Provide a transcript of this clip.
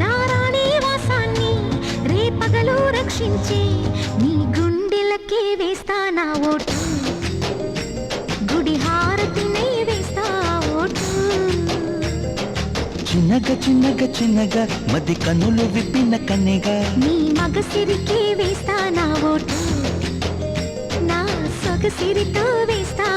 నారాణి వాసాన్ని రేపగలు రక్షించే నీ గుండెలకే వేస్తా నా ఓటు గుడి హారతినై వేస్తా ఓటు చిన్నగా చిన్నగా చిన్నగా మది కన్నులు విప్పిన కన్నెగా నీ మగసిరికే వేస్తా నా ఓటు నా సొగసిరితో వేస్తా